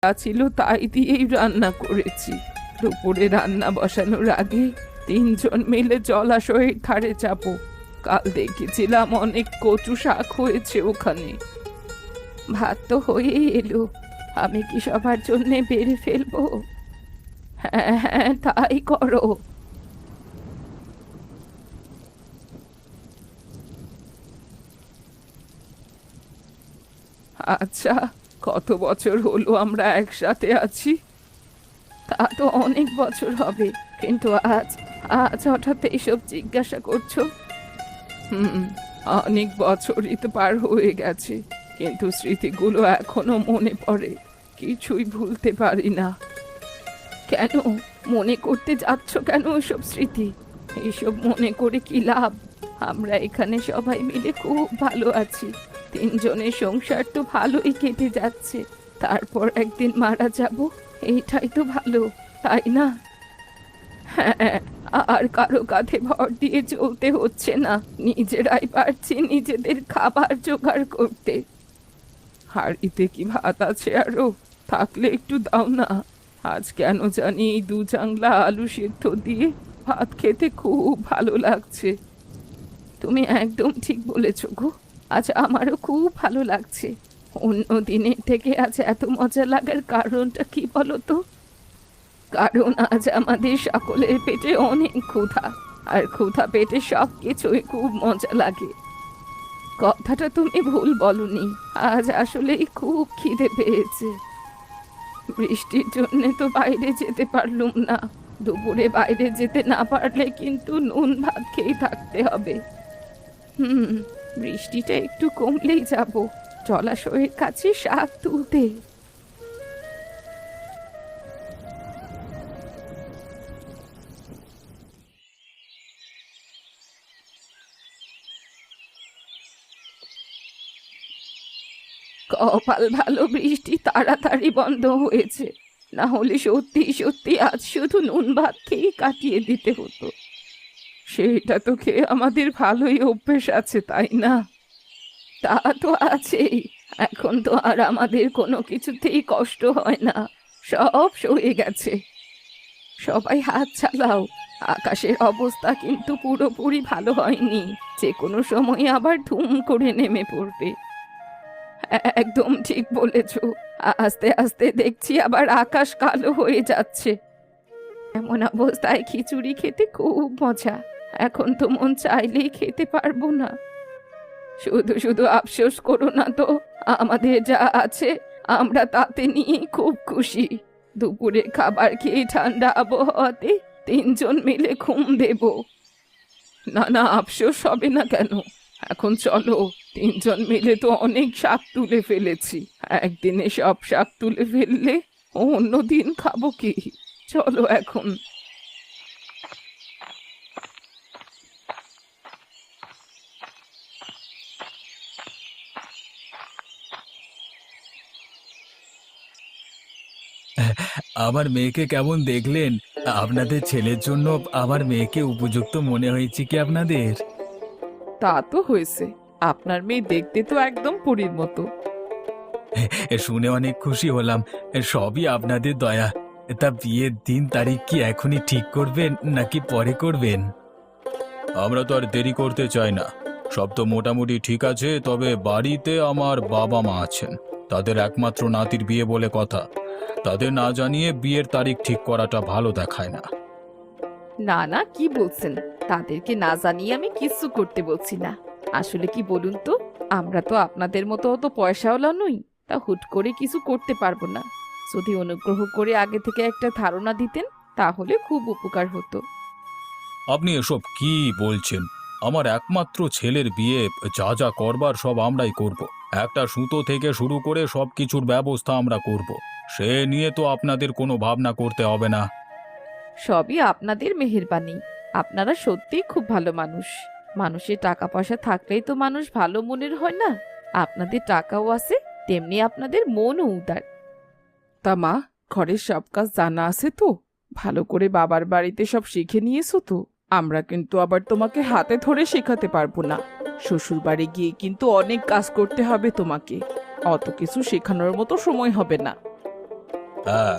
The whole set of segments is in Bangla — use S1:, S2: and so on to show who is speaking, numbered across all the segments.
S1: ছিল তাই দিয়েই রান্না করেছি। দুপুরে রান্না বসানোর আগে তিনজন মিলে জলাশয়ের ধারে যাবো। কাল দেখেছিলাম অনেক কচু শাক হয়েছে ওখানে। ভাত তো হয়েই এলো, আমি কি সবার জন্য বেড়ে ফেলবো? হ্যাঁ হ্যাঁ, তাই করো। আচ্ছা, কত বছর হলো আমরা একসাথে আছি? তা তো অনেক বছর হবে, কিন্তু আজ আজ হঠাৎ এইসব জিজ্ঞাসা করছো? হুম, অনেক বছরই তো পার হয়ে গেছে, কিন্তু স্মৃতিগুলো এখনো মনে পড়ে। কিছুই ভুলতে পারি না। কেন মনে করতে যাচ্ছ কেন এসব স্মৃতি? এইসব মনে করে কি লাভ? আমরা এখানে সবাই মিলে খুব ভালো আছি। তিনজনের সংসার তো ভালোই কেটে যাচ্ছে। তারপর একদিন মারা যাব, এইটাই তো ভালো, তাই না? হ্যাঁ, আর কারো কাঁধে ভর দিয়ে চলতে হচ্ছে না। নিজেরাই পারছি নিজেদের খাবার জোগাড় করতে। হাঁড়িতে কি ভাত আছে আরো? থাকলে একটু দাও না। আজ কেন জানি এই দু চাংলা আলু সিদ্ধ দিয়ে ভাত খেতে খুব ভালো লাগছে। তুমি একদম ঠিক বলেছ গো, আজ আমারও খুব ভালো লাগছে। অন্য দিনের থেকে আজ এত মজা লাগার কারণটা কি বলো তো? কারণ আজ আমাদের সকলের পেটে অনেক ক্ষুধা, আর ক্ষুধা পেটে সব কিছুই খুব মজা লাগে। কথাটা তুমি ভুল বলনি, আজ আসলেই খুব খিদে পেয়েছে। বৃষ্টির জন্য তো বাইরে যেতে পারলুম না। দুপুরে বাইরে যেতে না পারলে কিন্তু নুন ভাত খেয়ে থাকতে হবে। হুম, বৃষ্টিটা একটু কমলেই যাব জলাশয়ের কাছে শাক তুলতে। কপাল ভালো বৃষ্টি তাড়াতাড়ি বন্ধ হয়েছে, না হলে সত্যি সত্যি আজ শুধু নুন ভাত খেয়ে কাটিয়ে দিতে হতো। সেটা তো খেয়ে আমাদের ভালোই অভ্যেস আছে, তাই না? তা তো আছেই। এখন তো আর আমাদের কোনো কিছুতেই কষ্ট হয় না, সব সয়ে গেছে। সবাই হাত চালাও, আকাশের অবস্থা কিন্তু পুরোপুরি ভালো হয়নি। যে কোনো সময় আবার ধুম করে নেমে পড়বে। একদম ঠিক বলেছ। আস্তে আস্তে দেখছি আবার আকাশ কালো হয়ে যাচ্ছে। এমন অবস্থায় খিচুড়ি খেতে খুব মজা। এখন তো মন চাইলেই খেতে পারবো না। শুধু শুধু আফসোস করো না তো, আমাদের যা আছে আমরা তাতে নিয়ে খুব খুশি। দুপুরে খাবার খেয়ে ঠান্ডা আবহাওয়াতে তিনজন মিলে ঘুম দেব। না না, আফসোস হবে না কেন? এখন চলো, তিনজন মিলে তো অনেক শাক তুলে ফেলেছি। একদিনে সব শাক তুলে ফেললে অন্য দিন খাবো কি? চলো এখন।
S2: আমার মেয়েকে কেমন দেখলেন? আপনাদের ছেলের জন্য আমার মেয়েকে উপযুক্ত মনে হয়েছে কি আপনাদের?
S1: তা তো হয়েছে, আপনার মেয়ে দেখতে তো একদম পরীর মতো।
S2: শুনে অনেক খুশি হলাম। সবই আপনাদের দয়া। তা বিয়ের দিন তারিখ কি এখনই ঠিক করবেন নাকি পরে করবেন? আমরা তো আর দেরি করতে চাই না। সব তো মোটামুটি ঠিক আছে, তবে বাড়িতে আমার বাবা মা আছেন। তাদের একমাত্র নাতির বিয়ে বলে কথা। তাদের না জানিয়ে বিয়ের তারিখ ঠিক করাটা ভালো দেখায় না।
S3: না না, কি বলছেন? তাদেরকে না জানিয়ে আমি কিচ্ছু করতে বলছি না। আসলে কি বলুন তো, আমরা তো আপনাদের মতো অত পয়সাওয়ালা নই, তা হুট করে কিছু করতে পারবো না। যদি অনুগ্রহ করে আগে থেকে একটা ধারণা দিতেন তাহলে খুব উপকার হতো।
S2: আপনি এসব কি বলছেন? আমার একমাত্র ছেলের বিয়ে, যা যা করবার সব আমরাই করব। একটা সুতো থেকে শুরু করে সবকিছুর ব্যবস্থা আমরা করব। সে নিয়ে তো আপনাদের কোনো ভাবনা করতে হবে না।
S3: সবই আপনাদের মেহেরবানি। আপনারা সত্যিই খুব ভালো মানুষ। মানুষের টাকা পয়সা থাকলেই তো মানুষ ভালো মনের হয় না। আপনাদের টাকাও আছে, তেমনি আপনাদের মনও উদার।
S1: তা মা, ঘরের সব কাজ জানা আছে তো? ভালো করে বাবার বাড়িতে সব শিখে নিয়েছো তো? আমরা কিন্তু আবার তোমাকে হাতে ধরে শেখাতে পারবো না। শ্বশুর বাড়ি গিয়ে কিন্তু অনেক কাজ করতে হবে তোমাকে। অত কিছু শেখানোর মতো সময় হবে না।
S2: হ্যাঁ,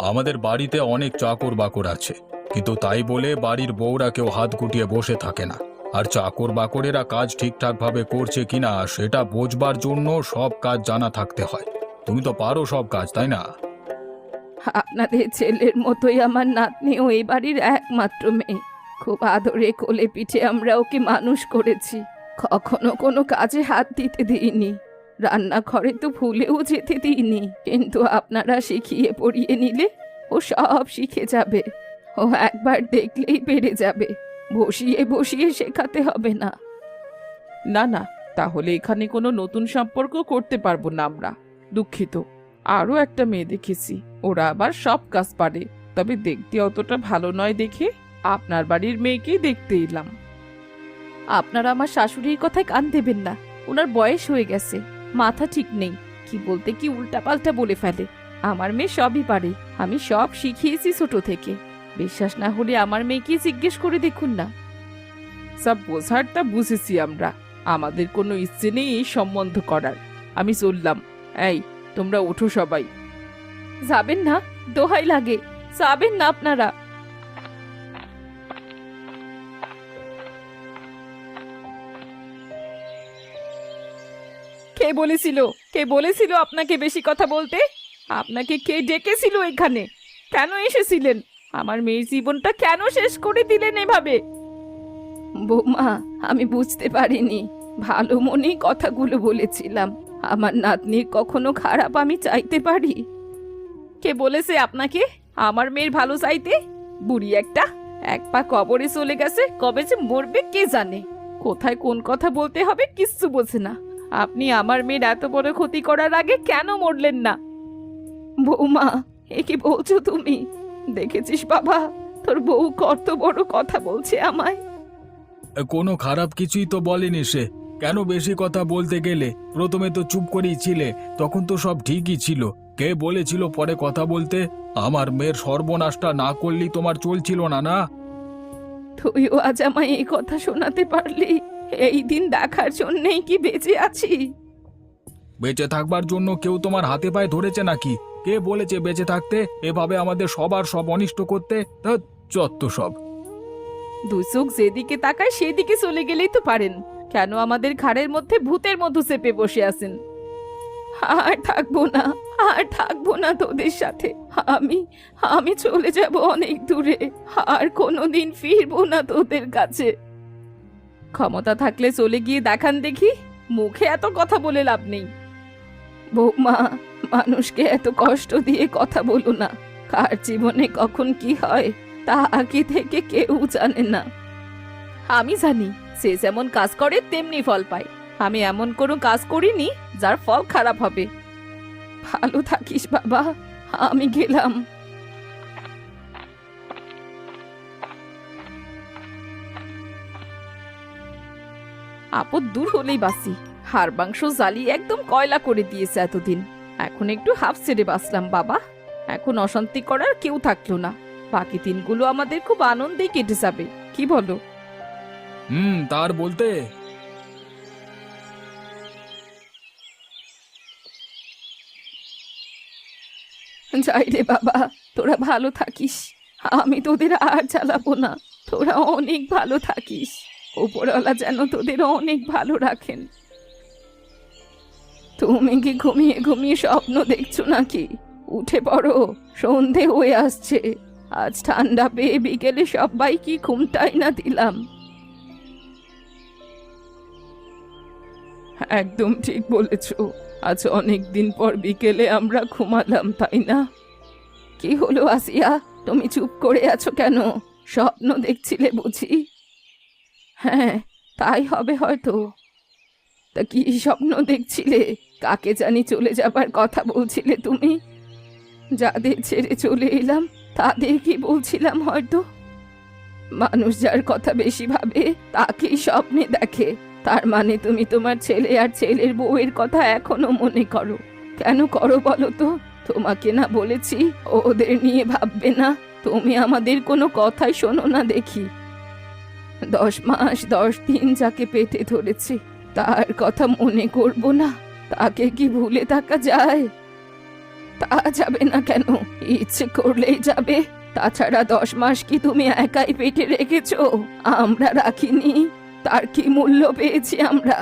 S2: আমাদের বাড়িতে অনেক চাকর বাকর আছে, কিন্তু তাই বলে বাড়ির বউরা কেউ হাত গুটিয়ে বসে থাকে না। আর চাকর বাকরেরা কাজ ঠিকঠাক ভাবে করছে কিনা সেটা বোঝবার জন্য সব কাজ জানা থাকতে হয়। তুমি তো পারো সব কাজ, তাই না?
S1: আপনাদের ছেলের মতোই আমার নাতনিও এই বাড়ির একমাত্র মেয়ে। খুব আদরে কোলে পিঠে আমরা ওকে মানুষ করেছি। কখনো কোনো কাজে হাত দিতে দিইনি, রান্নাঘরে তো ভুলেও যেতে দিইনি। কিন্তু আপনারা শিখিয়ে পড়িয়ে নিলে ও সব শিখে যাবে। ও একবার দেখলেই পেরে যাবে, বসিয়ে বসিয়ে শেখাতে হবে না।
S3: না না, তাহলে এখানে কোনো নতুন সম্পর্ক করতে পারবো না আমরা। দুঃখিত। আরও একটা মেয়ে দেখেছি, ওরা আবার সব কাজ পারে, তবে দেখতে অতটা ভালো নয় দেখে আপনার বাড়ির মেয়েকেই দেখতে এলাম। আপনারা আমার শাশুড়ির কথায় কান দেবেন না। ওনার বয়স হয়ে গেছে, মাথা ঠিক নেই, কি বলতে কি উল্টাপাল্টা বলে ফেলে। আমার মেয়ে সবই পারে, আমি সব শিখিয়েছি ছোট থেকে। বিশ্বাস না হলে আমার মেয়েকে জিজ্ঞেস করে দেখুন না। সব বোঝারটা বুঝেছি আমরা, আমাদের কোনো ইচ্ছে নেই এই সম্বন্ধ করার। আমি চললাম। এই, তোমরা ওঠো সবাই।
S1: যাবেন না, দোহাই লাগে, যাবেন না আপনারা।
S3: কে বলেছিল, কে বলেছিল আপনাকে বেশি কথা বলতে? আপনাকে কে ডেকেছিল এখানে? কেন এসেছিলেন? আমার মেয়ের জীবনটা কেন শেষ করে দিলেন এভাবে?
S1: বৌমা, আমি বুঝতে পারিনি, ভালো মনেই কথাগুলো বলেছিলাম। আমার নাতনির কখনো খারাপ আমি চাইতে পারি?
S3: কে বলেছে আপনাকে আমার মেয়ের ভালো চাইতে? বুড়ি একটা, এক পা কবরে চলে গেছে, কবে যে মরবে কে জানে। কোথায় কোন কথা বলতে হবে কিচ্ছু বোঝে না। আপনি আমার মেয়ের এত বড় ক্ষতি করার আগে কেন মরলেন না?
S1: বৌমা, এ কি বলছো তুমি? দেখেছিস বাবা, তোর বউ কত বড় কথা বলছে আমায়।
S2: কোনো খারাপ কিছুই তো বলেনি সে। কেন বেশি কথা বলতে গেলে? প্রথমে তো চুপ করেই ছিলে, তখন তো সব ঠিকই ছিল। কে বলেছিল পরে কথা বলতে? আমার মেয়ের সর্বনাশটা না করলেই তোমার চলছিল না, না?
S1: তুইও আজ আমায় এই কথা শোনাতে পারলি? এই দিন দেখার জন্যেই কি বেঁচে আছি?
S2: বেঁচে থাকবার জন্য কেউ তোমার হাতে পায়ে ধরেছে নাকি? কে বলেছে বেঁচে থাকতে? এভাবে আমাদের সবার সব অনিষ্ট করতে? ধ্যাৎ, যত সব।
S3: দুই চোখ যেদিকে তাকায় সেদিকে চলে গেলেই তো পারেন। কেন আমাদের ঘাড়ের মধ্যে ভূতের মতো চেপে বসে আছেন?
S1: আর থাকবো না, আর থাকবো না তোদের সাথে। আমি আমি চলে যাব অনেক দূরে, আর কোনোদিন ফিরবো না তোদের কাছে।
S3: ক্ষমতা থাকলে চলে গিয়ে দেখান দেখি। মুখে এত কথা বলে লাভ নেই।
S1: বৌমা, মানুষকে এত কষ্ট দিয়ে কথা বলো না। কার জীবনে কখন কি হয় তা আগে থেকে কেউ জানে না।
S3: আমি জানি, সে যেমন কাজ করে তেমনি ফল পায়। আমি এমন কোনো কাজ করিনি যার ফল খারাপ হবে।
S1: ভালো থাকিস বাবা, আমি গেলাম।
S3: আপদ দূর হলেই বাসি। হাড় মাংস জ্বালিয়ে একদম কয়লা করে দিয়েছে এতদিন। এখন একটু হাফ ছেড়ে বাঁচলাম বাবা। এখন অশান্তি করার কেউ থাকলো না। বাকি দিনগুলো আমাদের খুব আনন্দেই কেটে যাবে, কি বলো?
S2: তার বলতে।
S1: যাই রে বাবা, তোরা ভালো থাকিস। আমি তোদের আর জ্বালাবো না। তোরা অনেক ভালো থাকিস। উপরওয়ালা যেন তোদের অনেক ভালো রাখেন। তুমি কি ঘুমিয়ে ঘুমিয়ে স্বপ্ন দেখছো নাকি? উঠে পড়ো, সন্ধে হয়ে আসছে। আজ ঠান্ডা পেয়ে বিকেলে সবাই কি ঘুমটাই না দিলাম। একদম ঠিক বলেছ, আজ অনেক দিন পর বিকেলে আমরা ঘুমালাম, তাই না? কি হলো আসিয়া, তুমি চুপ করে আছো কেন? স্বপ্ন দেখছিলে বুঝি? হ্যাঁ, তাই হবে হয়তো। তা কি স্বপ্ন দেখছিলে? কাকে জানি চলে যাবার কথা বলছিলে তুমি? যাদের ছেড়ে চলে এলাম তাদের কি বলছিলাম হয়তো? মানুষ যার কথা বেশি ভাবে তাকেই স্বপ্নে দেখে। তার মানে তুমি তোমার ছেলে আর ছেলের বউয়ের কথা এখনো মনে করো? কেন করো বলো তো? তোমাকে না বলেছি ওদের নিয়ে ভাববে না? তুমি আমাদের কোনো কথাই শোনো না দেখি। 10 মাস 10 দিন যাকে পেটে ধরেছি তার কথা মনে করব না? তাকে কি ভুলে থাকা যায়? তা যাবে না কেন? ইচ্ছে করলেই যাবে। তাছাড়া 10 মাস কি তুমি একাই পেটে রেখেছো? আমরা রাখিনি। তার কি মূল্য পেয়েছি আমরা?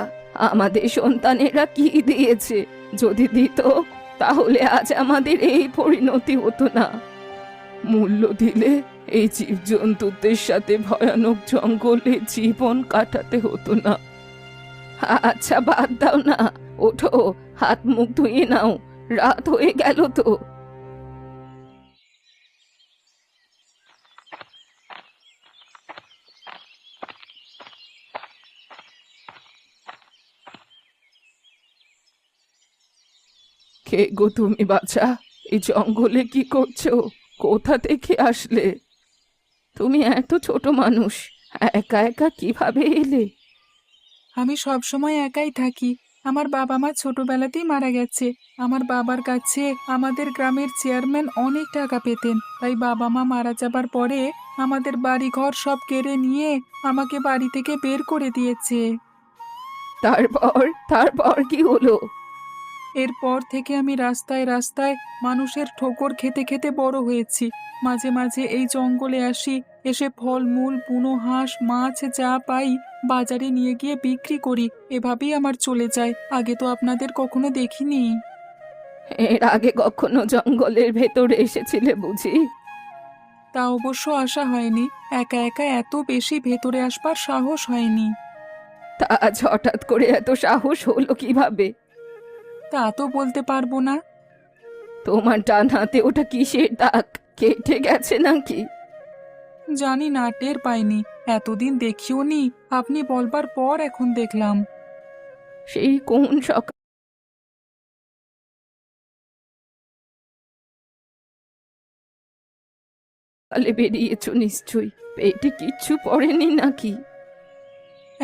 S1: আমাদের সন্তানেরা কি দিয়েছে? যদি দিত তাহলে আজ আমাদের এই পরিণতি হতো না। মূল্য দিলে এই জীবজন্তুদের সাথে ভয়ানক জঙ্গলে জীবন কাটাতে হতো না। আচ্ছা বাদ দাও না, ওঠো, হাত মুখ ধুয়ে নাও, রাত হয়ে গেল তো। কে গো তুমি বাছা? এই জঙ্গলে কি করছো? কোথা থেকে আসলে? তুমি এত ছোট মানুষ, একা একা কিভাবে এলে?
S4: আমি সব সময় একাই থাকি। আমার বাবা মা ছোটবেলাতেই মারা গেছে। আমার বাবার কাছে আমাদের গ্রামের চেয়ারম্যান অনেক টাকা পেতেন, তাই বাবা মা মারা যাবার পরে আমাদের বাড়ি ঘর সব কেড়ে নিয়ে আমাকে বাড়ি থেকে বের করে দিয়েছে।
S1: তারপর তারপর কি হলো?
S4: এরপর থেকে আমি রাস্তায় রাস্তায় মানুষের ঠোকর খেতে খেতে বড় হয়েছি। মাঝে মাঝে এই জঙ্গলে আসি, এসে ফলমূল, বুনো হাঁস, মাছ যা পাই বাজারে নিয়ে গিয়ে বিক্রি করি। এভাবেই আমার চলে যায়। আগে তো আপনাদের কখনো দেখিনি।
S1: এর আগে কখনো জঙ্গলের ভেতরে এসেছিলে বুঝি?
S4: তা অবশ্য আশা হয়নি। একা একা এত বেশি ভেতরে আসবার সাহস হয়নি।
S1: তা আজ হঠাৎ করে এত সাহস হলো কিভাবে?
S4: তা তো বলতে পারবো না।
S1: তোমার ডান হাতে ওটা কিসের দাগ? কেটে গেছে নাকি?
S4: জানি না, টের পাইনি। এতদিন দেখিও নি, আপনি বলবার পর এখন দেখলাম।
S1: সেই কোন সকালে বেরিয়েছো নিশ্চয়ই? পেটে কিচ্ছু পড়েনি নাকি?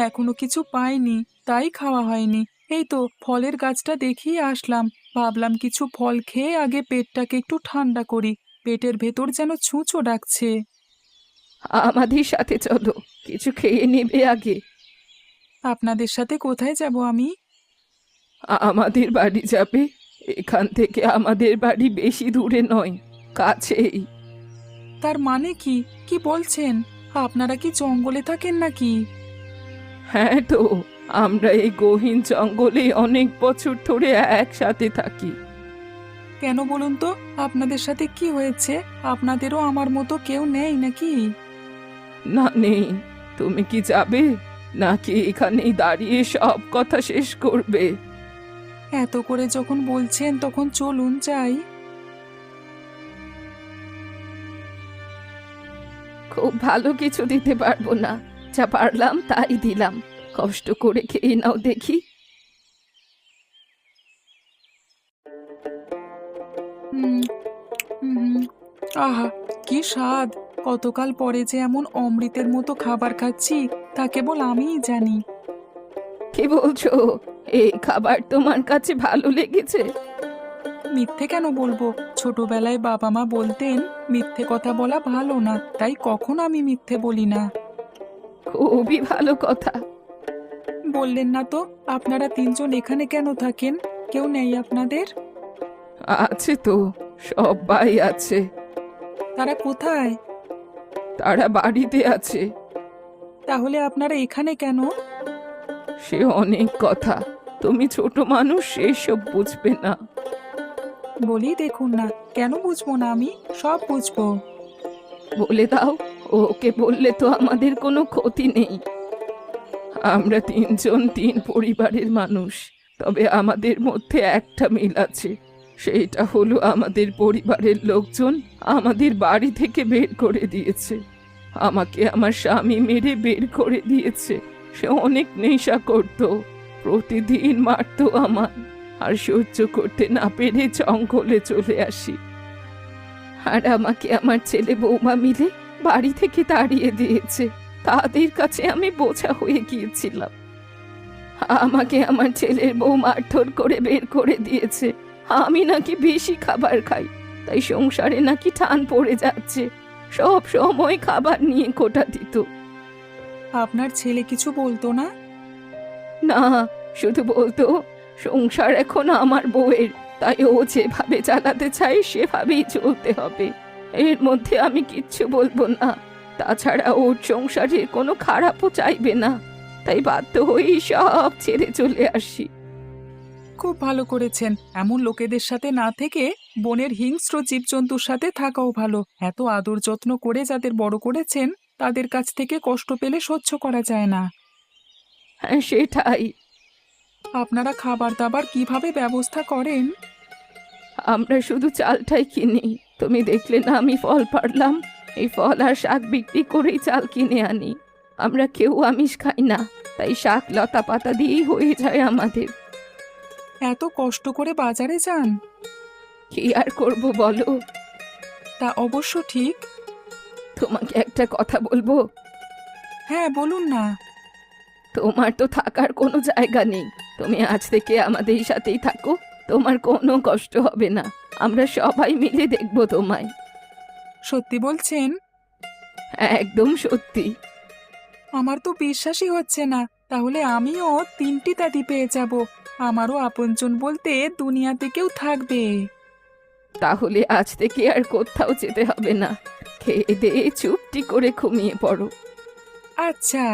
S4: এখনো কিছু পাইনি, তাই খাওয়া হয়নি। এই তো ফলের গাছটা দেখেই আসলাম। ভাবলাম কিছু ফল খেয়ে আগে পেটটাকে একটু ঠান্ডা করি। পেটের ভেতর যেন ছুঁচো ডাকছে।
S1: আমাদের সাথে চলো, কিছু খেয়ে নেবে আগে।
S4: আপনাদের সাথে কোথায় যাব আমি?
S1: আমাদের বাড়ি যাবে। এখান থেকে আমাদের বাড়ি বেশি দূরে নয়, কাছেই।
S4: তার মানে কি? কি বলছেন? আপনারা কি জঙ্গলে থাকেন নাকি?
S1: হ্যাঁ তো, আমরা এই গহীন জঙ্গলে অনেক বছর ধরে একসাথে থাকি।
S4: কেন বলুন তো, আপনাদের সাথে কি হয়েছে? আপনাদেরও আমার মতো কেউ নেই নাকি?
S1: না নেই। তুমি কি যাবে, নাকি এখানেই দাঁড়িয়ে সব কথা শেষ করবে?
S4: এত করে যখন বলছেন তখন চলুন যাই।
S1: খুব ভালো কিছু দিতে পারবো না, যা পারলাম তাই দিলাম। কষ্ট করে খেয়ে নাও দেখি।
S4: হুম, হুম, আহা, কি স্বাদ! কতকাল পরে যে এমন অমৃতের মতো খাবার খাচ্ছি তা কেবল আমিই জানি।
S1: কি বলছো? এই খাবার তোমার কাছে ভালো লেগেছে?
S4: মিথ্যে কেন বলবো? ছোটবেলায় বাবা মা বলতেন মিথ্যে কথা বলা ভালো না, তাই কখনো আমি মিথ্যে বলি না।
S1: খুবই ভালো কথা।
S4: বললেন না তো, আপনারা তিনজন এখানে কেন থাকেন? কেউ নেই আপনাদের?
S1: আছে তো, সবাই আছে।
S4: তারা কোথায়?
S1: তারা বাড়িতে আছে।
S4: তাহলে আপনারা এখানে কেন?
S1: সে অনেক কথা, তুমি ছোট মানুষ, সেসব বুঝবে না।
S4: বলি দেখুন না, কেন বুঝবো না? আমি সব বুঝবো।
S1: বলে দাও, ওকে বললে তো আমাদের কোনো ক্ষতি নেই। আমরা তিনজন তিন পরিবারের মানুষ, তবে আমাদের মধ্যে একটা মিল আছে। সেইটা হলো আমাদের পরিবারের লোকজন আমাদের বাড়ি থেকে বের করে দিয়েছে। আমাকে আমার স্বামী মেরে বের করে দিয়েছে। সে অনেক নেশা করত, প্রতিদিন মারতো আমার। আর সহ্য করতে না পেরে জঙ্গলে চলে আসি। আর আমাকে আমার ছেলে বৌমা মিলে বাড়ি থেকে তাড়িয়ে দিয়েছে। তাদের কাছে আমি বোঝা হয়ে গিয়েছিলাম। আমাকে আমার ছেলের বউ মারধর করে বের করে দিয়েছে। আমি নাকি বেশি খাবার খাই, তাই সংসারে নাকি টান পড়ে যাচ্ছে। সব সময় খাবার নিয়ে কোটা দিত।
S4: আপনার ছেলে কিছু বলতো না?
S1: না, শুধু বলতো সংসার এখন আমার বউয়ের, তাই ও যেভাবে চালাতে চাই সেভাবেই চলতে হবে। এর মধ্যে আমি কিচ্ছু বলবো না। তাছাড়া ওর সংসারে কোনো খারাপও চাইবে না, তাই বাধ্য হয়েই সব ছেড়ে চলে আসি।
S4: খুব ভালো করেছেন। এমন লোকেদের সাথে না থেকে বনের হিংস্র জীবজন্তুর সাথে থাকাও ভালো। এত আদর যত্ন করে যাদের বড় করেছেন তাদের কাছ থেকে কষ্ট পেলে সহ্য করা যায় না।
S1: হ্যাঁ, সেটাই।
S4: আপনারা খাবার দাবার কিভাবে ব্যবস্থা করেন?
S1: আমরা শুধু চালটাই কিনি। তুমি দেখলে না আমি ফল পাড়লাম, এই ফল আর শাক বিক্রি করেই চাল কিনে আনি। আমরা কেউ আমিষ খাই না, তাই শাক লতা পাতা দিয়েই হয়ে যায় আমাদের।
S4: এত কষ্ট করে বাজারে যান?
S1: কি আর করব বলো।
S4: তা অবশ্য ঠিক।
S1: তোমাকে একটা কথা বলবো?
S4: হ্যাঁ, বলুন না।
S1: তোমার তো থাকার কোনো জায়গা নেই। তুমি আজ থেকে আমাদের সাথেই থাকো, তোমার কোনো কষ্ট হবে না। আমরা সবাই মিলে দেখবো তোমায়।
S4: সত্যি বলছেন?
S1: একদম সত্যি।
S4: আমার তো বিশ্বাসই হচ্ছে না। তাহলে আমিও 3টি দাদি পেয়ে যাব। আমারও আপনজন বলতে দুনিয়াতে কেউ থাকবে।
S1: তাহলে আজ থেকে আর কোথাও যেতে হবে না। খেয়ে দিয়ে চুপটি করে ঘুমিয়ে পড়ো।
S4: আচ্ছা।